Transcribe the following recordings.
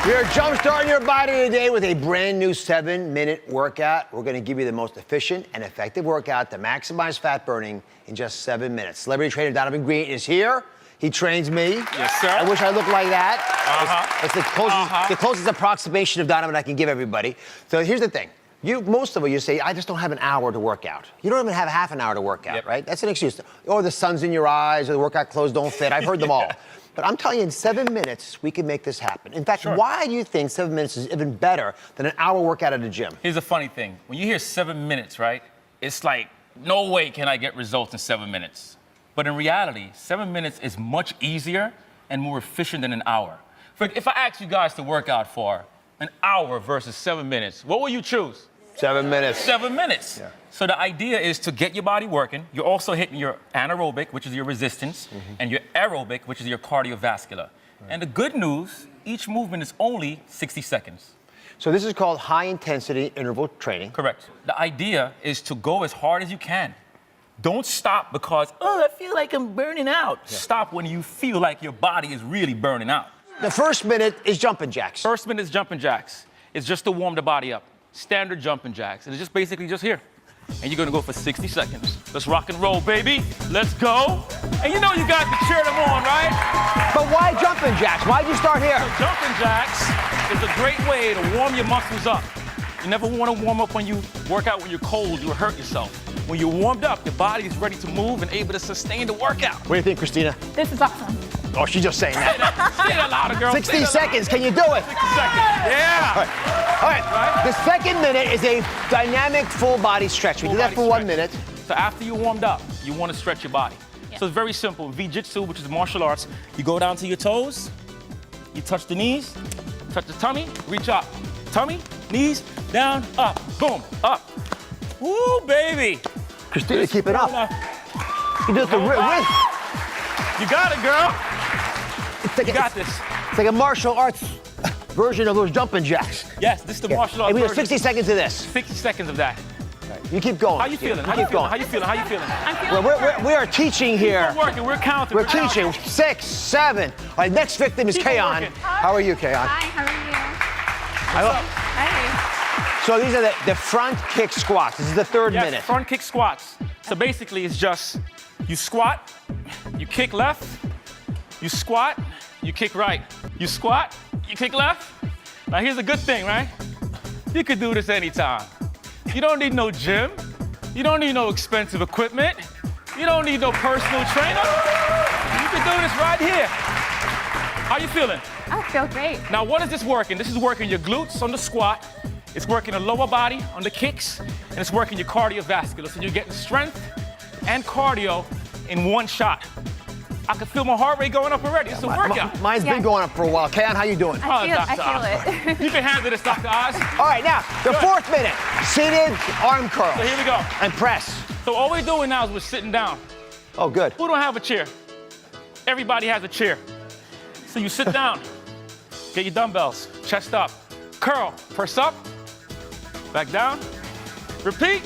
We are jumpstarting your body today with a brand new 7-minute workout. We're going to give you the most efficient and effective workout to maximize fat burning in just 7 minutes. Celebrity trainer Donovan Green is here. He trains me. Yes, sir. I wish I looked like that. It's the closest approximation of Donovan I can give everybody. So here's the thing. Most of you say, I just don't have an hour to work out. You don't even have half an hour to work out, right? That's an excuse. Or the sun's in your eyes, or the workout clothes don't fit. I've heard them all. But I'm telling you, in 7 minutes, we can make this happen. In fact, why do you think 7 minutes is even better than an hour workout at a gym? Here's a funny thing. When you hear 7 minutes, right, it's like, no way can I get results in 7 minutes. But in reality, 7 minutes is much easier and more efficient than an hour. If I asked you guys to work out for an hour versus 7 minutes, what will you choose? 7 minutes. 7 minutes. Yeah. So the idea is to get your body working. You're also hitting your anaerobic, which is your resistance, and your aerobic, which is your cardiovascular. And the good news, each movement is only 60 seconds. So this is called high-intensity interval training. Correct. The idea is to go as hard as you can. Don't stop because, oh, I feel like I'm burning out. Yeah. Stop when you feel like your body is really burning out. The first minute is jumping jacks. First minute is jumping jacks. It's just to warm the body up. Standard jumping jacks. And it's just basically just here. And you're gonna go for 60 seconds. Let's rock and roll, baby. Let's go. And you know you got to cheer them on, right? But why jumping jacks? Why'd you start here? So jumping jacks is a great way to warm your muscles up. You never want to warm up when you work out when you're cold. You'll hurt yourself. When you're warmed up, your body is ready to move and able to sustain the workout. What do you think, Christina? This is awesome. Oh, she's just saying that. Say that louder, girl. 60 seconds. Can you do it? 60 seconds. Yeah. All right. The second minute is a dynamic full body stretch. We do that for 1 minute. So after you warmed up, you want to stretch your body. So it's very simple. V-Jitsu, which is martial arts, you go down to your toes, you touch the knees, touch the tummy, reach up. Tummy, knees, down, up, boom, up. Woo, baby. Christina, keep it up. You do it the width. You got it, girl. You got this. It's like a martial arts version of those jumping jacks. Yes, this is the martial arts version. We have version. 60 seconds of this. 60 seconds of that. Right. You keep going. How you feeling? How you feeling? How you feeling? How you feeling? I'm feeling We are teaching here. We're working. We're counting. We're teaching. 6, 7. All right, next victim is Kayon. How are you, Kayon? Hi, how are you? Hi. So these are the front kick squats. This is the third minute. Front kick squats. So basically it's just you squat, you kick left, you squat, you kick right. You squat, you kick left. Now here's a good thing, right? You could do this anytime. You don't need no gym. You don't need no expensive equipment. You don't need no personal trainer. You can do this right here. How you feeling? I feel great. Now what is this working? This is working your glutes on the squat. It's working the lower body on the kicks, and it's working your cardiovascular. So you're getting strength and cardio in one shot. I can feel my heart rate going up already. It's a workout. Mine's been going up for a while. Kayon, how you doing? I feel it. You can handle this, Dr. Oz. All right, now, the fourth minute, seated arm curls. So here we go. And press. So all we're doing now is we're sitting down. Oh, good. Who don't have a chair? Everybody has a chair. So you sit down, get your dumbbells, chest up, curl, press up, back down, repeat.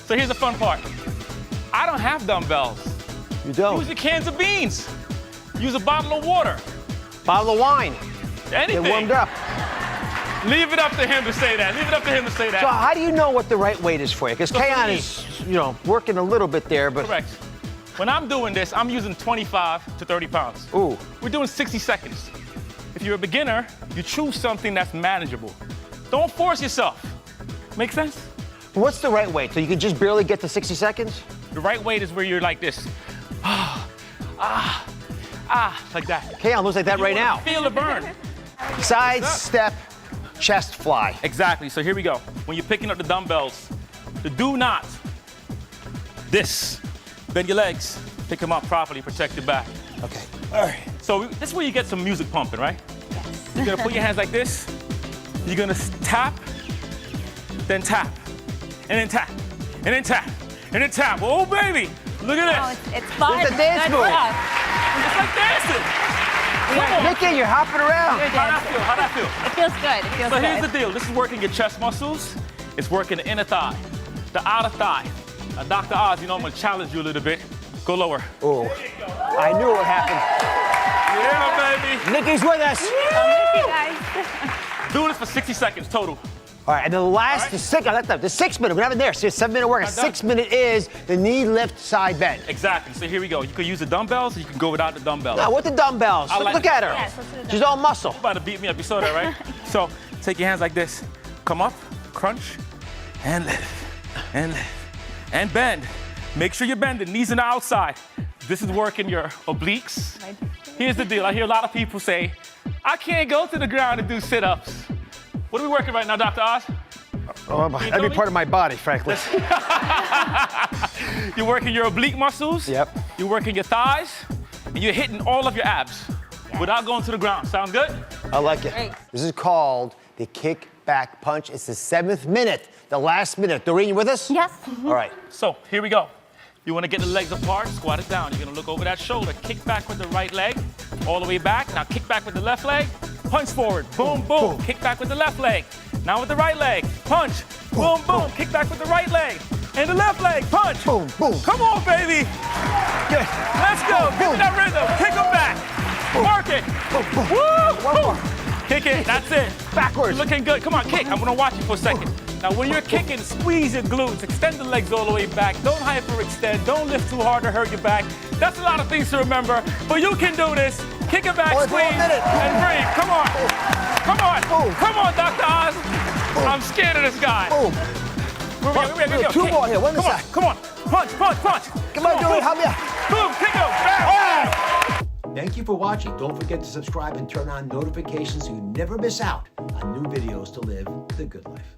So here's the fun part. I don't have dumbbells. You don't? Use your cans of beans. Use a bottle of water. Bottle of wine. Anything. Get warmed up. Leave it up to him to say that. Leave it up to him to say that. So how do you know what the right weight is for you? Because Kayon is, working a little bit there, but... Correct. When I'm doing this, I'm using 25 to 30 pounds. Ooh. We're doing 60 seconds. If you're a beginner, you choose something that's manageable. Don't force yourself. Make sense? What's the right weight? So you can just barely get to 60 seconds? The right weight is where you're like this. Like that. Kayon looks like that right now. Feel the burn. Side step, chest fly. Exactly. So here we go. When you're picking up the dumbbells, do not this. Bend your legs, pick them up properly, protect your back. Okay. All right. So this is where you get some music pumping, right? You're gonna put your hands like this. You're gonna tap, and then tap, and then tap, and then tap. Oh, baby, look at this. Oh, it's fun. It's a dance move. It's like dancing. Come on. Nikki, you're hopping around. How'd that feel? It feels good. It feels So good. here's the deal. This is working your chest muscles. It's working the inner thigh, the outer thigh. Now, Dr. Oz, I'm gonna challenge you a little bit. Go lower. Oh, I knew it happened. Yeah, baby. Nikki's with us. Thank you, guys. doing this for 60 seconds total. All right, and the last, All right. the 6 minute, we have it there. So 7 minute workout. Not done. 6 minute is the knee lift side bend. Exactly. So here we go. You could use the dumbbells, or you can go without the dumbbells. Now, with the dumbbells, look at her. Yes, let's do the She's all muscle. About to beat me up. You saw that, right? So take your hands like this. Come up, crunch, and lift, and lift, and bend. Make sure you bend the knees on the outside. This is working your obliques. Here's the deal. I hear a lot of people say, I can't go to the ground and do sit-ups. What are we working right now, Dr. Oz? That'd be part of my body, frankly. You're working your oblique muscles. Yep. You're working your thighs. And you're hitting all of your abs without going to the ground. Sounds good? I like it. Great. This is called the kick back punch. It's the 7th minute, the last minute. Doreen, you with us? Yes. All right. So here we go. You want to get the legs apart, squat it down. You're going to look over that shoulder. Kick back with the right leg, all the way back. Now kick back with the left leg, punch forward. Boom, boom. Kick back with the left leg. Now with the right leg, punch. Boom, boom. Kick back with the right leg. And the left leg, punch. Boom, boom. Come on, baby. Good. Let's go. Give me that rhythm. Kick them back. Work it. Woo! One more. Kick it. That's it. Backwards. You're looking good. Come on, kick. I'm going to watch you for a second. Now, when you're kicking, squeeze your glutes. Extend the legs all the way back. Don't hyperextend. Don't lift too hard to hurt your back. That's a lot of things to remember, but you can do this. Kick it back, Only for a squeeze, minute. and breathe. Come on. Come on. Boom. Come on, Dr. Oz. I'm scared of this guy. Boom. Where we go? Two Kick. more here. One Come on. side. Come on. Punch, punch, punch. Come on, Doreen. boom. Help me out. Boom, kick him. Bam. Thank you for watching. Don't forget to subscribe and turn on notifications so you never miss out on new videos to live the good life.